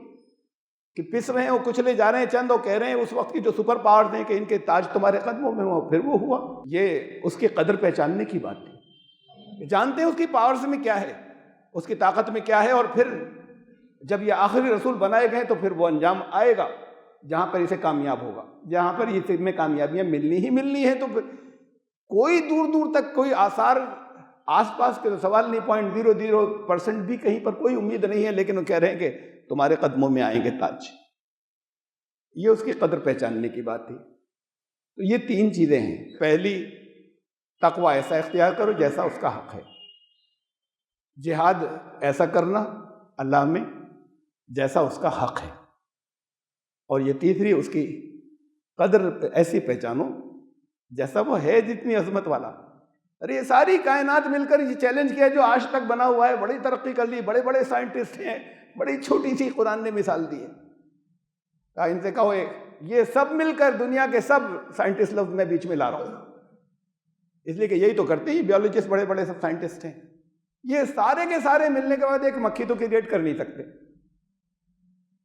کہ پس رہے ہیں اور کچلے جا رہے ہیں چند, اور کہہ رہے ہیں اس وقت کی جو سپر پاورز ہیں کہ ان کے تاج تمہارے قدموں میں ہو. پھر وہ ہوا. یہ اس کی قدر پہچاننے کی بات تھی, جانتے ہیں اس کی پاورز میں کیا ہے, اس کی طاقت میں کیا ہے. اور پھر جب یہ آخری رسول بنائے گئے تو پھر وہ انجام آئے گا جہاں پر اسے کامیاب ہوگا, جہاں پر یہ میں کامیابیاں ملنی ہی ملنی ہے. تو پھر کوئی دور دور تک کوئی آثار آس پاس کے سوال نہیں, 0.00% بھی کہیں پر کوئی امید نہیں ہے. لیکن وہ کہہ رہے ہیں کہ تمہارے قدموں میں آئیں گے تاج. یہ اس کی قدر پہچاننے کی بات تھی. تو یہ 3 چیزیں ہیں. پہلی، تقوی ایسا اختیار کرو جیسا اس کا حق ہے. جہاد ایسا کرنا اللہ میں جیسا اس کا حق ہے. اور یہ تیسری، اس کی قدر ایسی پہچانو جیسا وہ ہے، جتنی عظمت والا. ارے یہ ساری کائنات مل کر یہ چیلنج کیا جو آج تک بنا ہوا ہے. بڑی ترقی کر لی، بڑے بڑے سائنٹسٹ ہیں، بڑی چھوٹی سی قرآن نے مثال دی ہے. کہا ان سے کہو یہ سب مل کر، دنیا کے سب سائنٹسٹ لفظ میں بیچ میں لا رہا ہوں، اس لیے کہ یہی تو کرتے ہیں بیولوجسٹ، بڑے بڑے سب سائنٹسٹ ہیں. یہ سارے کے سارے ملنے کے بعد ایک مکھی تو کریٹ کر نہیں سکتے.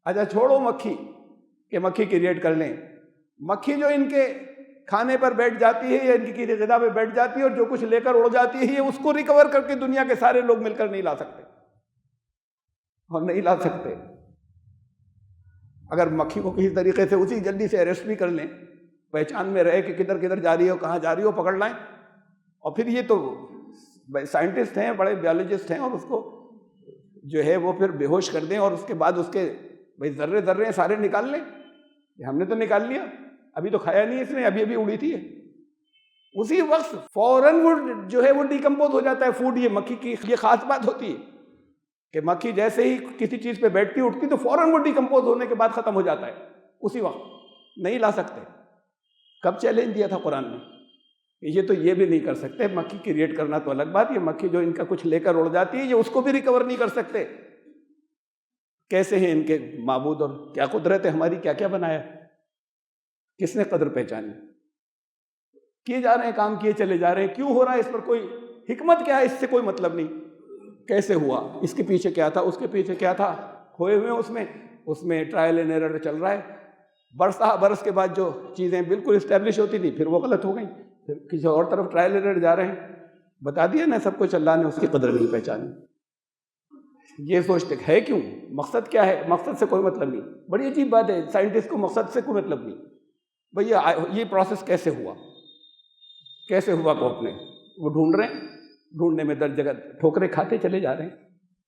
اچھا چھوڑو مکھی کہ مکھی کریٹ کر لیں. مکھی جو ان کے کھانے پر بیٹھ جاتی ہے یا ان کی غذا پہ بیٹھ جاتی ہے اور جو کچھ لے کر اڑ جاتی ہے، یہ اس کو ریکور کر کے دنیا کے سارے لوگ مل کر نہیں لا سکتے، اور نہیں لا سکتے. اگر مکھی کو کسی طریقے سے اسی جلدی سے اریسٹ بھی کر لیں، پہچان میں رہے کہ کدھر کدھر جا رہی ہو، کہاں جا رہی ہو، پکڑ لائیں، اور پھر یہ تو سائنٹسٹ ہیں، بڑے بیولوجسٹ ہیں، اور اس کو جو ہے وہ پھر بے ہوش کر دیں، اور اس کے بعد اس کے ذرے ذرے سارے نکال لیں. ہم نے تو نکال لیا، ابھی تو کھایا نہیں اس نے، ابھی ابھی اڑی تھی. اسی وقت فوراً وہ جو ہے وہ ڈیکمپوز ہو جاتا ہے فوڈ. یہ مکھی کی یہ خاص بات ہوتی ہے کہ مکھی جیسے ہی کسی چیز پہ بیٹھتی اٹھتی تو فوراً وہ ڈیکمپوز ہونے کے بعد ختم ہو جاتا ہے اسی وقت. نہیں لا سکتے. کب چیلنج دیا تھا قرآن نے؟ یہ تو یہ بھی نہیں کر سکتے. مکھی کریٹ کرنا تو الگ بات، یہ مکھی جو ان کا کچھ لے کر اڑ جاتی ہے یہ اس کو بھی ریکور نہیں کر سکتے. کیسے ہیں ان کے معبود، اور کیا قدرت ہے ہماری، کیا کیا بنایا، کس نے قدر پہچانی. کیے جا رہے ہیں کام، کیے چلے جا رہے ہیں. کیوں ہو رہا ہے اس پر کوئی حکمت کیا ہے، اس سے کوئی مطلب نہیں. کیسے ہوا، اس کے پیچھے کیا تھا، اس کے پیچھے کیا تھا، کھوئے ہوئے اس میں ٹرائل اینڈ ایرر چل رہا ہے. برس کے بعد جو چیزیں بالکل اسٹیبلش ہوتی تھی پھر وہ غلط ہو گئیں، پھر کسی اور طرف ٹرائل اینڈ ایرر جا رہے ہیں. بتا دیا نا سب کچھ، اللہ نے اس کی قدر نہیں پہچانی. یہ سوچتے ہے کیوں، مقصد کیا ہے، مقصد سے کوئی مطلب نہیں. بڑی عجیب بات ہے، سائنٹسٹ کو مقصد سے کوئی مطلب نہیں. بھئی یہ پروسیس کیسے ہوا کو اپنے وہ ڈھونڈ رہے ہیں، ڈھونڈنے میں در جگہ ٹھوکریں کھاتے چلے جا رہے ہیں.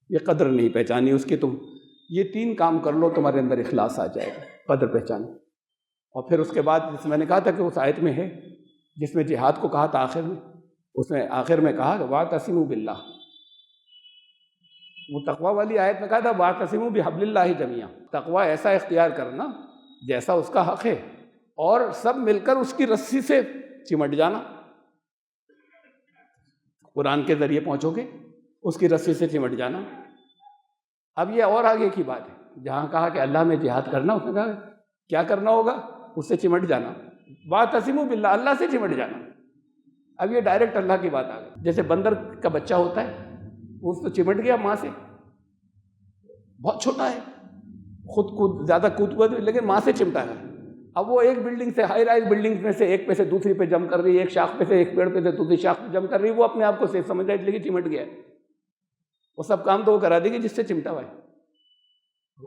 یہ قدر نہیں پہچانی اس کی. تم یہ 3 کام کر لو تمہارے اندر اخلاص آ جائے گا، قدر پہچان. اور پھر اس کے بعد جس میں نے کہا تھا کہ اس آیت میں ہے جس میں جہاد کو کہا تھا آخر میں، اس میں آخر میں کہا کہ واعتصموا باللہ. وہ تقوی والی آیت میں کہا تھا واعتصموا بحبل اللہ جمیعا. تقوی ایسا اختیار کرنا جیسا اس کا حق ہے، اور سب مل کر اس کی رسی سے چمٹ جانا. قرآن کے ذریعے پہنچو گے، اس کی رسی سے چمٹ جانا. اب یہ اور آگے کی بات ہے، جہاں کہا کہ اللہ میں جہاد کرنا، اس نے کہا کیا کرنا ہوگا، اس سے چمٹ جانا. واعتصموا باللہ، اللہ سے چمٹ جانا. اب یہ ڈائریکٹ اللہ کی بات آ گئی. جیسے بندر کا بچہ ہوتا ہے، وہ تو چمٹ گیا ماں سے، بہت چھوٹا ہے، خود زیادہ کود لیکن ماں سے چمٹا ہے. اب وہ ایک بلڈنگ سے، ہائی رائز بلڈنگ میں سے ایک پہ سے دوسری پہ جمپ کر رہی ہے، ایک شاخ پہ سے، ایک پیڑ پہ سے دوسری شاخ پہ جمپ کر رہی ہے. وہ اپنے آپ کو سیف سمجھ رہا ہے لیکن چمٹ گیا ہے. وہ سب کام تو وہ کرا دے گی جس سے چمٹا ہوا ہے.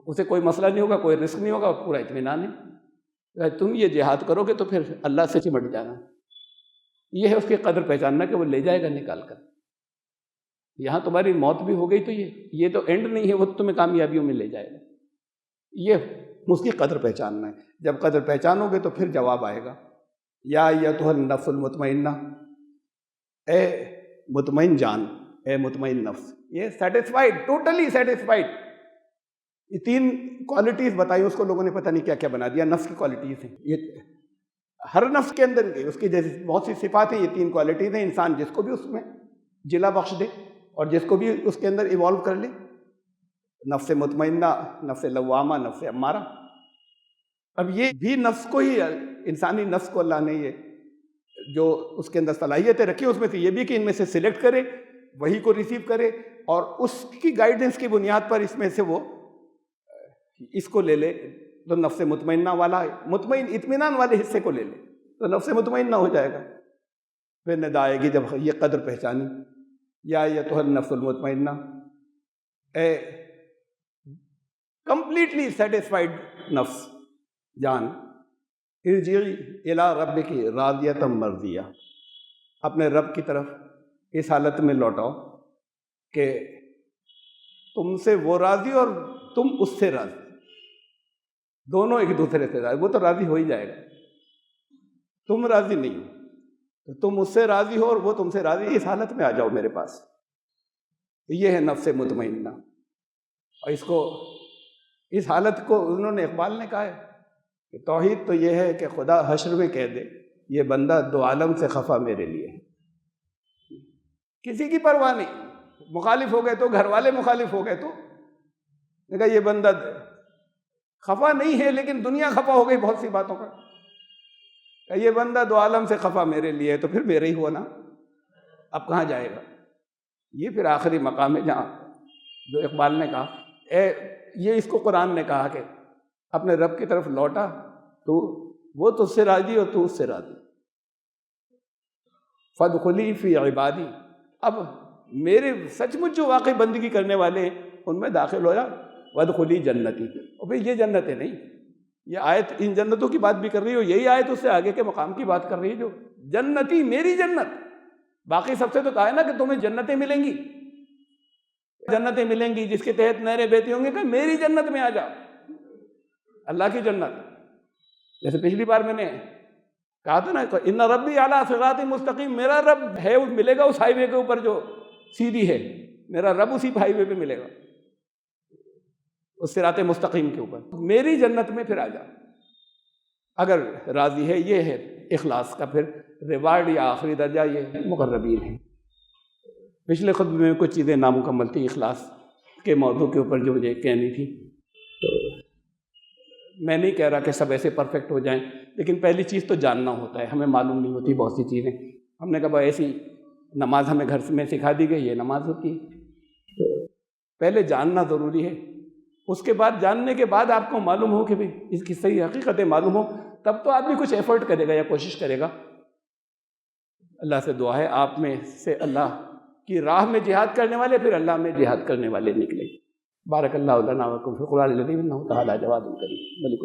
اسے کوئی مسئلہ نہیں ہوگا، کوئی رسک نہیں ہوگا، پورا اطمینان ہے. تم یہ جہاد کرو گے تو پھر اللہ سے چمٹ جانا. یہ ہے اس کی قدر پہچاننا کہ وہ لے جائے گا نکال کر. یہاں تمہاری موت بھی ہو گئی تو یہ تو اینڈ نہیں ہے، وہ تمہیں کامیابیوں میں لے جائے گا. یہ اس کی قدر پہچاننا ہے. جب قدر پہچانو گے تو پھر جواب آئے گا. یا ایتھا النفس المطمئنہ، اے مطمئن جان، اے مطمئن نفس. یہ سیٹسفائیڈ، ٹوٹلی سیٹسفائیڈ. یہ 3 کوالٹیز بتائی اس کو لوگوں نے پتہ نہیں کیا کیا بنا دیا. نفس کی کوالٹیز ہیں یہ، ہر نفس کے اندر اس کی جیسے بہت سی صفات ہیں. یہ 3 کوالٹیز ہیں. انسان جس کو بھی اس میں جلا بخش دے اور جس کو بھی اس کے اندر ایوالو کر لے. نفس مطمئنہ، نفس لوامہ، نفس امارہ. اب یہ بھی نفس کو ہی، انسانی نفس کو اللہ نے یہ جو اس کے اندر صلاحیتیں رکھی اس میں سے یہ بھی کہ ان میں سے سلیکٹ کرے، وہی کو ریسیو کرے، اور اس کی گائیڈنس کی بنیاد پر اس میں سے وہ اس کو لے لے. تو نفس مطمئنہ والا، مطمئن اطمینان والے حصے کو لے لے تو نفس مطمئنہ ہو جائے گا. پھر ندا آئے گی جب یہ قدر پہچانی. یا ایتھا النفس المطمئنہ، اے کمپلیٹلی سیٹسفائیڈ نفس جان، ارجعی الی ربک راضیۃ مرضیہ. اپنے رب کی طرف اس حالت میں لوٹاؤ کہ تم سے وہ راضی اور تم اس سے راضی، دونوں ایک دوسرے سے راضی، وہ تو راضی ہو ہی جائے گا، تم راضی نہیں ہو تو تم اس سے راضی ہو اور وہ تم سے راضی، اس حالت میں آ جاؤ میرے پاس۔ یہ ہے نفس مطمئنہ، اور اس حالت کو انہوں نے، اقبال نے کہا ہے کہ توحید تو یہ ہے کہ خدا حشر میں کہہ دے یہ بندہ دو عالم سے خفا میرے لیے ہے، کسی کی پرواہ نہیں، مخالف ہو گئے تو، گھر والے مخالف ہو گئے تو، نے کہا یہ بندہ خفا نہیں ہے لیکن دنیا خفا ہو گئی بہت سی باتوں پر، کہ یہ بندہ دو عالم سے خفا میرے لیے ہے، تو پھر میرے ہی ہوا نا، اب کہاں جائے گا؟ یہ پھر آخری مقام ہے جہاں جو اقبال نے کہا یہ اس کو قرآن نے کہا کہ اپنے رب کی طرف لوٹا تو وہ تجھ سے راضی اور تو اس سے راضی، فادخلی فی عبادی، اب میرے سچ مچ جو واقعی بندگی کرنے والے ہیں ان میں داخل ہو جا، وادخلی جنتی، اور بھئی یہ جنتیں نہیں، یہ آیت ان جنتوں کی بات بھی کر رہی ہو، یہی آیت اس سے آگے کے مقام کی بات کر رہی ہے، جو جنتی میری جنت، باقی سب سے تو کہا ہے نا کہ تمہیں جنتیں ملیں گی، جنتیں ملیں گی جس کے تحت نہریں بہتی ہوں گی، کہ میری جنت میں آ جا، اللہ کی جنت۔ جیسے پچھلی بار میں نے کہا تھا نا، ان ربی اعلیٰ صراط مستقیم، میرا رب ہے، ملے گا اس ہائی وے کے اوپر جو سیدھی ہے، میرا رب اسی ہائی وے پہ ملے گا، اس صراط مستقیم کے اوپر، میری جنت میں پھر آ جا اگر راضی ہے۔ یہ ہے اخلاص کا پھر ریوارڈ یا آخری درجہ، یہ مقربین ہے۔ پچھلے خطبے میں کچھ چیزیں نامکمل تھی اخلاص کے موضوع کے اوپر جو مجھے کہنی تھی، تو میں نہیں کہہ رہا کہ سب ایسے پرفیکٹ ہو جائیں، لیکن پہلی چیز تو جاننا ہوتا ہے، ہمیں معلوم نہیں ہوتی بہت سی چیزیں۔ ہم نے کہا ایسی نماز ہمیں گھر میں سکھا دی گئی، یہ نماز ہوتی ہے، تو پہلے جاننا ضروری ہے، اس کے بعد جاننے کے بعد آپ کو معلوم ہو کہ بھئی اس کی صحیح حقیقتیں معلوم ہو، تب تو آدمی کچھ ایفرٹ کرے گا یا کوشش کرے گا۔ اللہ سے دعا ہے آپ میں سے اللہ کی راہ میں جہاد کرنے والے پھر اللہ میں جہاد کرنے والے نکلے۔ بارک اللہ لنا و لکم فی القرآن العظیم انہ تعالی جواد کریم ملک